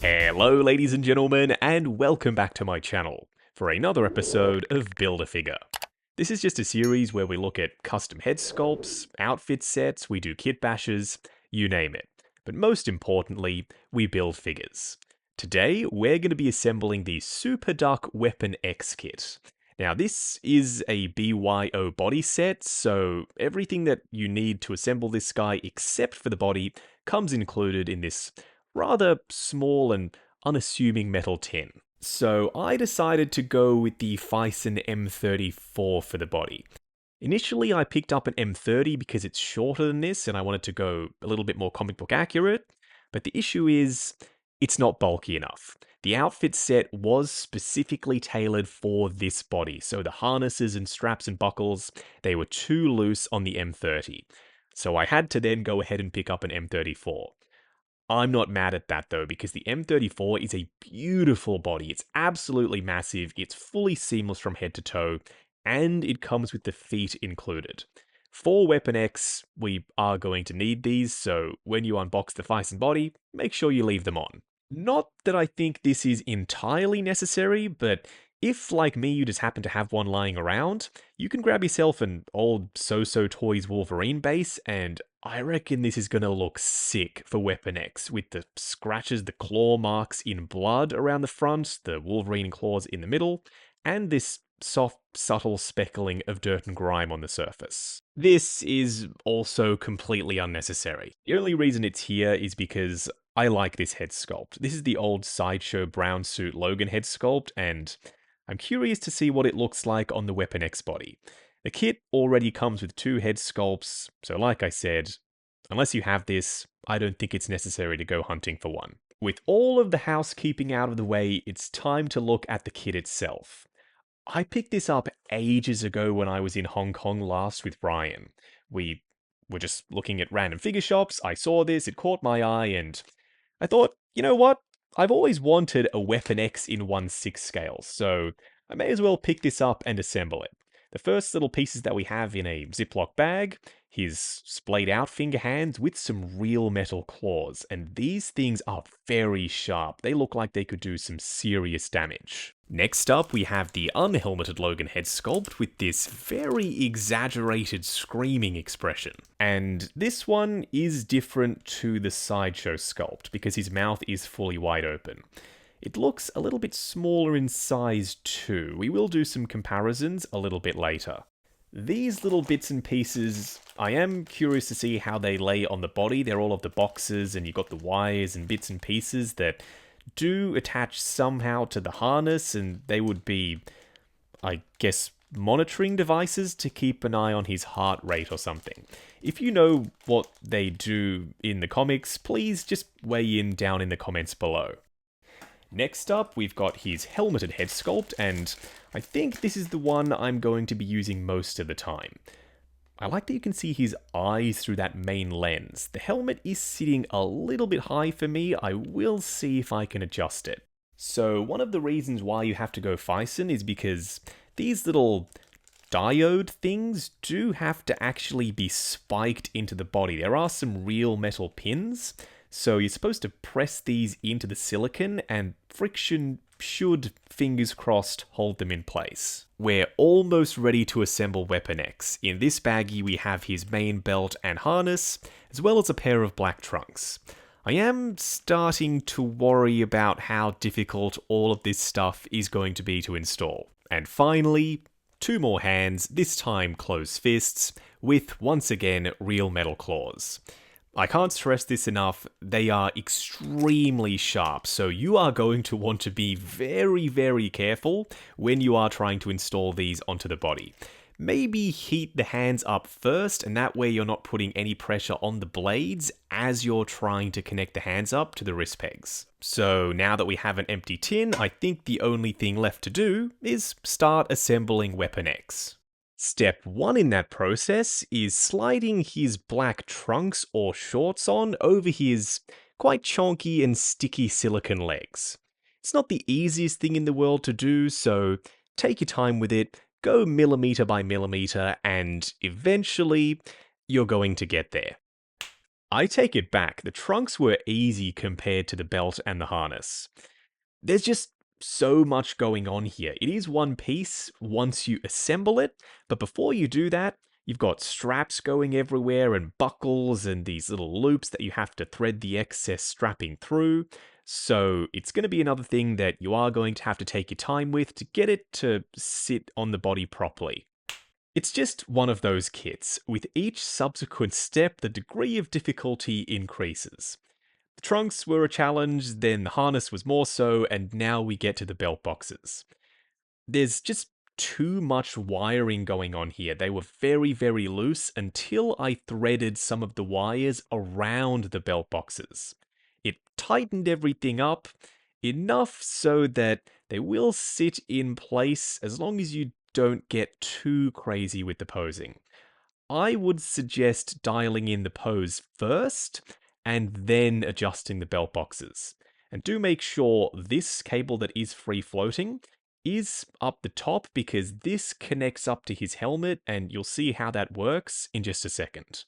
Hello ladies and gentlemen, and welcome back to my channel for another episode of Build-A-Figure. This is just a series where we look at custom head sculpts, outfit sets, we do kit bashes, you name it. But most importantly, we build figures. Today, we're going to be assembling the Super Duck Weapon X kit. Now this is a BYO body set, so everything that you need to assemble this guy except for the body comes included in this rather small and unassuming metal tin. So I decided to go with the Fison M34 for the body. Initially I picked up an M30 because it's shorter than this and I wanted to go a little bit more comic book accurate, but the issue is it's not bulky enough. The outfit set was specifically tailored for this body, so the harnesses and straps and buckles, they were too loose on the M30. So I had to then go ahead and pick up an M34. I'm not mad at that though, because the M34 is a beautiful body. It's absolutely massive, it's fully seamless from head to toe, and it comes with the feet included. For Weapon X, we are going to need these, so when you unbox the Fison body, make sure you leave them on. Not that I think this is entirely necessary, but if, like me, you just happen to have one lying around, you can grab yourself an old So-So Toys Wolverine base, and I reckon this is gonna look sick for Weapon X, with the scratches, the claw marks in blood around the front, the Wolverine claws in the middle, and this soft, subtle speckling of dirt and grime on the surface. This is also completely unnecessary. The only reason it's here is because I like this head sculpt. This is the old Sideshow brown suit Logan head sculpt, and I'm curious to see what it looks like on the Weapon X body. The kit already comes with 2 head sculpts, so like I said, unless you have this, I don't think it's necessary to go hunting for one. With all of the housekeeping out of the way, it's time to look at the kit itself. I picked this up ages ago when I was in Hong Kong last with Ryan. We were just looking at random figure shops, I saw this, it caught my eye, and I thought, you know what? I've always wanted a Weapon X in 1/6 scale, so I may as well pick this up and assemble it. The first little pieces that we have in a Ziploc bag, his splayed out finger hands with some real metal claws, and these things are very sharp. They look like they could do some serious damage. Next up, we have the unhelmeted Logan head sculpt with this very exaggerated screaming expression. And this one is different to the Sideshow sculpt because his mouth is fully wide open. It looks a little bit smaller in size too. We will do some comparisons a little bit later. These little bits and pieces, I am curious to see how they lay on the body. They're all of the boxes and you've got the wires and bits and pieces that do attach somehow to the harness, and they would be, I guess, monitoring devices to keep an eye on his heart rate or something. If you know what they do in the comics, please just weigh in down in the comments below. Next up, we've got his helmeted head sculpt, and I think this is the one I'm going to be using most of the time. I like that you can see his eyes through that main lens. The helmet is sitting a little bit high for me. I will see if I can adjust it. So one of the reasons why you have to go Fison is because these little diode things do have to actually be spiked into the body. There are some real metal pins, so you're supposed to press these into the silicon and friction should, fingers crossed, hold them in place. We're almost ready to assemble Weapon X. In this baggie we have his main belt and harness, as well as a pair of black trunks. I am starting to worry about how difficult all of this stuff is going to be to install. And finally, 2 more hands, this time closed fists, with, once again, real metal claws. I can't stress this enough, they are extremely sharp, so you are going to want to be very, very careful when you are trying to install these onto the body. Maybe heat the hands up first, and that way you're not putting any pressure on the blades as you're trying to connect the hands up to the wrist pegs. So now that we have an empty tin, I think the only thing left to do is start assembling Weapon X. Step 1 in that process is sliding his black trunks or shorts on over his quite chonky and sticky silicone legs. It's not the easiest thing in the world to do, so take your time with it, go millimeter by millimeter, and eventually you're going to get there. I take it back, the trunks were easy compared to the belt and the harness. There's just so much going on here. It is one piece once you assemble it, but before you do that, you've got straps going everywhere and buckles and these little loops that you have to thread the excess strapping through. So it's going to be another thing that you are going to have to take your time with to get it to sit on the body properly. It's just one of those kits. With each subsequent step, the degree of difficulty increases. The trunks were a challenge, then the harness was more so, and now we get to the belt boxes. There's just too much wiring going on here. They were very, very loose until I threaded some of the wires around the belt boxes. It tightened everything up enough so that they will sit in place as long as you don't get too crazy with the posing. I would suggest dialing in the pose first and then adjusting the belt boxes. And do make sure this cable that is free floating is up the top because this connects up to his helmet and you'll see how that works in just a second.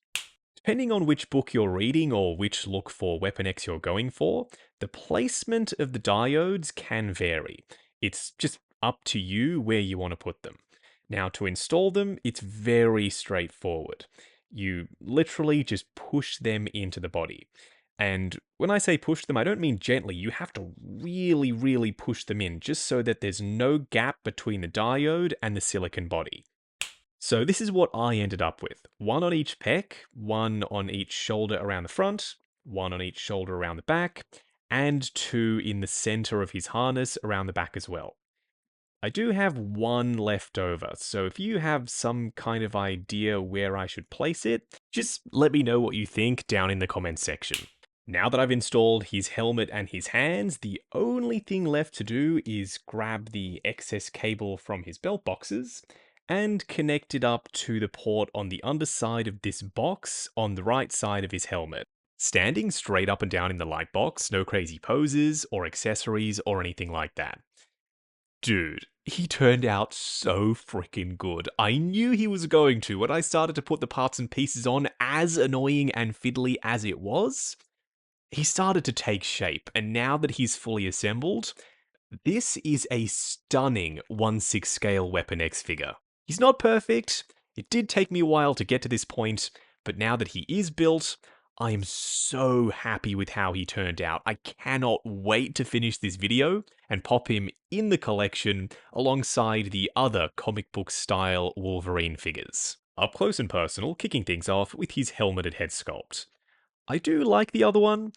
Depending on which book you're reading or which look for Weapon X you're going for, the placement of the diodes can vary. It's just up to you where you want to put them. Now, to install them, it's very straightforward. You literally just push them into the body. And when I say push them, I don't mean gently. You have to really, really push them in just so that there's no gap between the diode and the silicon body. So this is what I ended up with. One on each pec, one on each shoulder around the front, one on each shoulder around the back, and two in the center of his harness around the back as well. I do have one left over, so if you have some kind of idea where I should place it, just let me know what you think down in the comments section. Now that I've installed his helmet and his hands, the only thing left to do is grab the excess cable from his belt boxes and connect it up to the port on the underside of this box on the right side of his helmet. Standing straight up and down in the light box, no crazy poses or accessories or anything like that. Dude, he turned out so freaking good. I knew he was going to when I started to put the parts and pieces on, as annoying and fiddly as it was. He started to take shape, and now that he's fully assembled, this is a stunning 1/6 scale Weapon X figure. He's not perfect, it did take me a while to get to this point, but now that he is built, I am so happy with how he turned out. I cannot wait to finish this video and pop him in the collection alongside the other comic book style Wolverine figures. Up close and personal, kicking things off with his helmeted head sculpt. I do like the other one,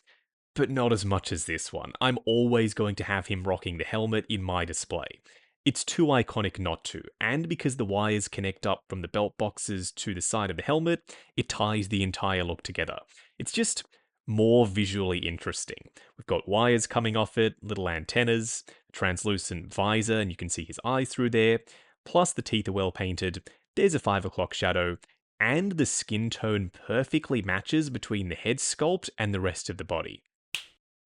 but not as much as this one. I'm always going to have him rocking the helmet in my display. It's too iconic not to, and because the wires connect up from the belt boxes to the side of the helmet, it ties the entire look together. It's just more visually interesting. We've got wires coming off it, little antennas, a translucent visor, and you can see his eyes through there, plus the teeth are well painted, there's a 5 o'clock shadow, and the skin tone perfectly matches between the head sculpt and the rest of the body.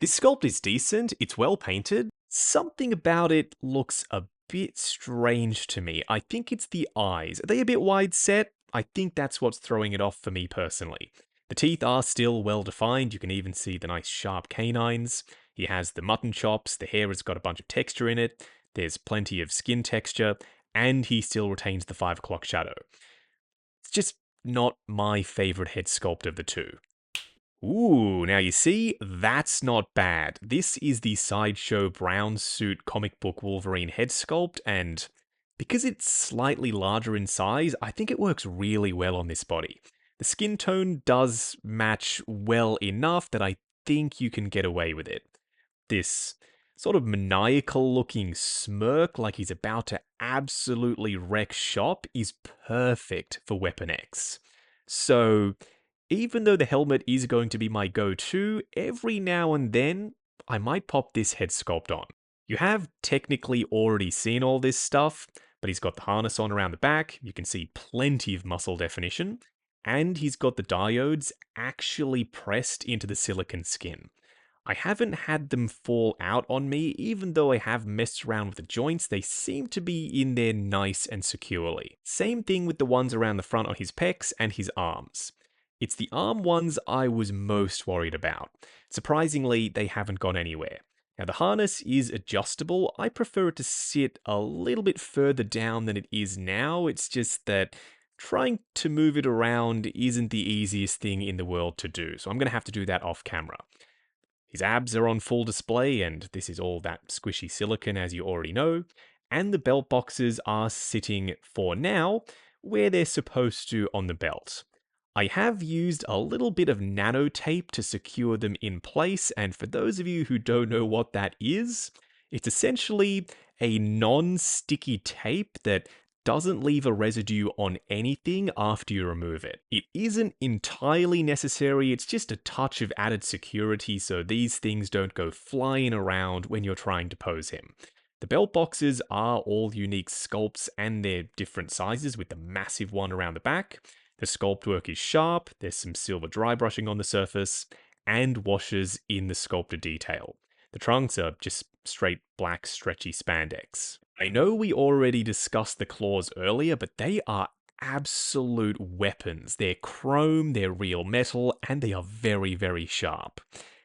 This sculpt is decent, it's well painted. Something about it looks a bit strange to me. I think it's the eyes. Are they a bit wide set? I think that's what's throwing it off for me personally. The teeth are still well defined, you can even see the nice sharp canines. He has the mutton chops, the hair has got a bunch of texture in it, there's plenty of skin texture, and he still retains the 5 o'clock shadow. It's just not my favourite head sculpt of the two. Ooh, now you see, that's not bad. This is the Sideshow brown suit comic book Wolverine head sculpt, and because it's slightly larger in size, I think it works really well on this body. The skin tone does match well enough that I think you can get away with it. This sort of maniacal looking smirk like he's about to absolutely wreck shop is perfect for Weapon X. So, even though the helmet is going to be my go-to, every now and then, I might pop this head sculpt on. You have technically already seen all this stuff, but he's got the harness on around the back, you can see plenty of muscle definition, and he's got the diodes actually pressed into the silicon skin. I haven't had them fall out on me, even though I have messed around with the joints, they seem to be in there nice and securely. Same thing with the ones around the front on his pecs and his arms. It's the arm ones I was most worried about. Surprisingly, they haven't gone anywhere. Now, the harness is adjustable. I prefer it to sit a little bit further down than it is now. It's just that trying to move it around isn't the easiest thing in the world to do, so I'm going to have to do that off camera. His abs are on full display, and this is all that squishy silicone, as you already know. And the belt boxes are sitting, for now, where they're supposed to on the belt. I have used a little bit of nano tape to secure them in place, and for those of you who don't know what that is, it's essentially a non-sticky tape that doesn't leave a residue on anything after you remove it. It isn't entirely necessary, it's just a touch of added security so these things don't go flying around when you're trying to pose him. The belt boxes are all unique sculpts and they're different sizes with the massive one around the back. The sculpt work is sharp, there's some silver dry brushing on the surface, and washers in the sculpted detail. The trunks are just straight black stretchy spandex. I know we already discussed the claws earlier, but they are absolute weapons. They're chrome, they're real metal, and they are very, very sharp.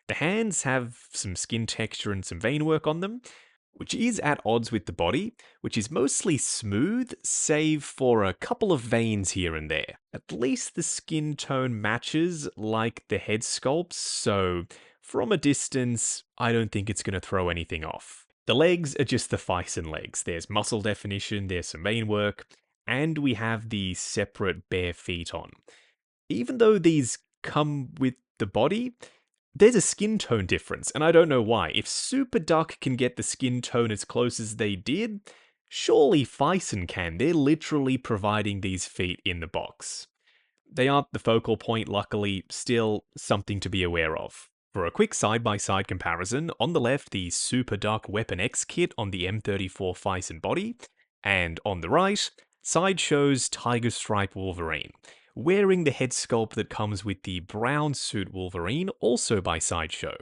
The hands have some skin texture and some vein work on them, which is at odds with the body, which is mostly smooth, save for a couple of veins here and there. At least the skin tone matches like the head sculpts, so from a distance, I don't think it's going to throw anything off. The legs are just the Fison legs. There's muscle definition, there's some vein work, and we have the separate bare feet on. Even though these come with the body, there's a skin tone difference, and I don't know why. If Super Duck can get the skin tone as close as they did, surely Fison can. They're literally providing these feet in the box. They aren't the focal point, luckily, still something to be aware of. For a quick side-by-side comparison, on the left, the Super Duck Weapon X kit on the M34 Fison body, and on the right, Sideshow's Tiger Stripe Wolverine, wearing the head sculpt that comes with the brown suit Wolverine, also by Sideshow.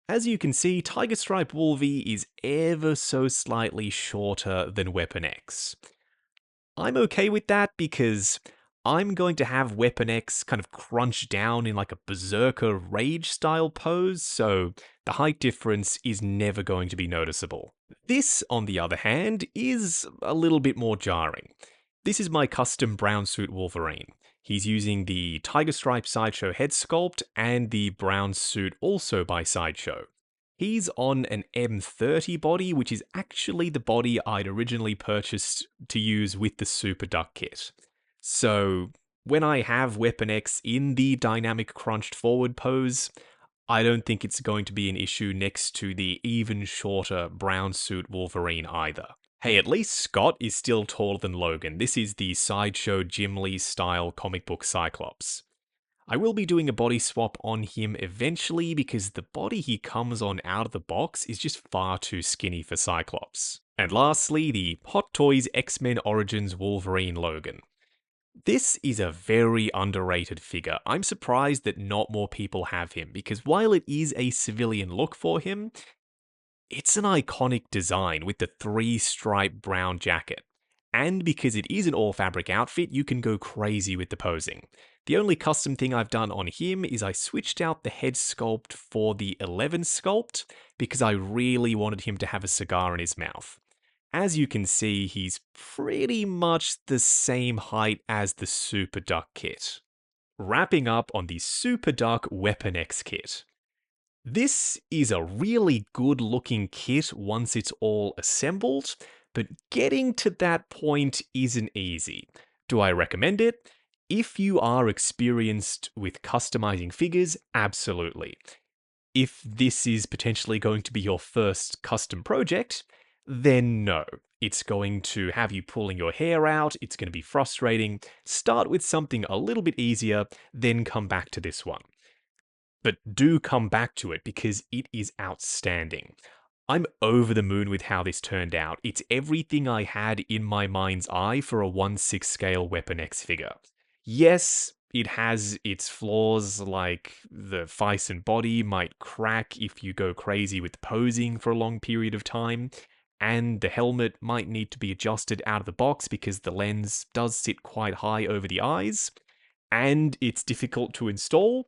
As you can see, Tiger Stripe Wolvie is ever so slightly shorter than Weapon X. I'm okay with that because I'm going to have Weapon X kind of crunch down in like a berserker rage style pose, so the height difference is never going to be noticeable. This, on the other hand, is a little bit more jarring. This is my custom brown suit Wolverine. He's using the Tiger Stripe Sideshow head sculpt and the brown suit also by Sideshow. He's on an M30 body, which is actually the body I'd originally purchased to use with the Super Duck kit. So when I have Weapon X in the dynamic crunched forward pose, I don't think it's going to be an issue next to the even shorter brown suit Wolverine either. Hey, at least Scott is still taller than Logan. This is the Sideshow Jim Lee style comic book Cyclops. I will be doing a body swap on him eventually because the body he comes on out of the box is just far too skinny for Cyclops. And lastly, the Hot Toys X-Men Origins Wolverine Logan. This is a very underrated figure. I'm surprised that not more people have him because while it is a civilian look for him, it's an iconic design with the 3-stripe brown jacket. And because it is an all-fabric outfit, you can go crazy with the posing. The only custom thing I've done on him is I switched out the head sculpt for the 11 sculpt because I really wanted him to have a cigar in his mouth. As you can see, he's pretty much the same height as the Super Duck kit. Wrapping up on the Super Duck Weapon X kit. This is a really good looking kit once it's all assembled, but getting to that point isn't easy. Do I recommend it? If you are experienced with customizing figures, absolutely. If this is potentially going to be your first custom project, then no. It's going to have you pulling your hair out, it's going to be frustrating. Start with something a little bit easier, then come back to this one. But do come back to it because it is outstanding. I'm over the moon with how this turned out. It's everything I had in my mind's eye for a 1/6 scale Weapon X figure. Yes, it has its flaws, like the Fison body might crack if you go crazy with posing for a long period of time, and the helmet might need to be adjusted out of the box because the lens does sit quite high over the eyes. and it's difficult to install,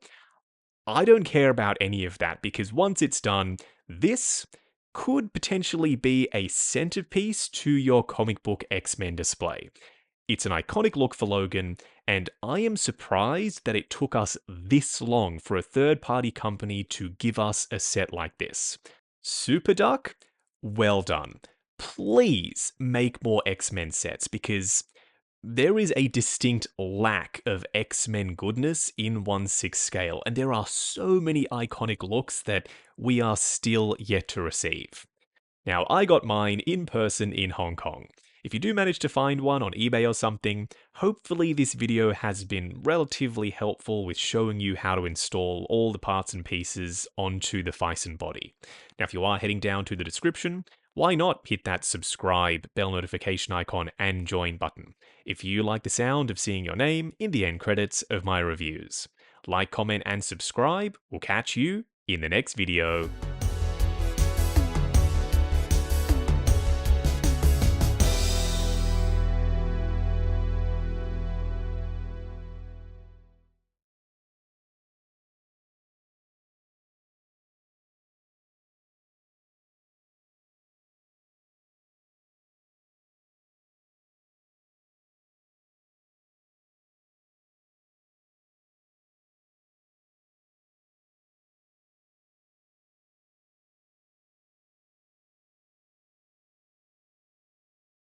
I don't care about any of that because once it's done, this could potentially be a centerpiece to your comic book X-Men display. It's an iconic look for Logan, and I am surprised that it took us this long for a third-party company to give us a set like this. Super Duck, well done. Please make more X-Men sets because there is a distinct lack of X-Men goodness in 1/6 scale, and there are so many iconic looks that we are still yet to receive. Now, I got mine in person in Hong Kong. If you do manage to find one on eBay or something, hopefully this video has been relatively helpful with showing you how to install all the parts and pieces onto the Phison body. Now, if you are heading down to the description, why not hit that subscribe, bell notification icon, and join button if you like the sound of seeing your name in the end credits of my reviews. Like, comment, and subscribe. We'll catch you in the next video.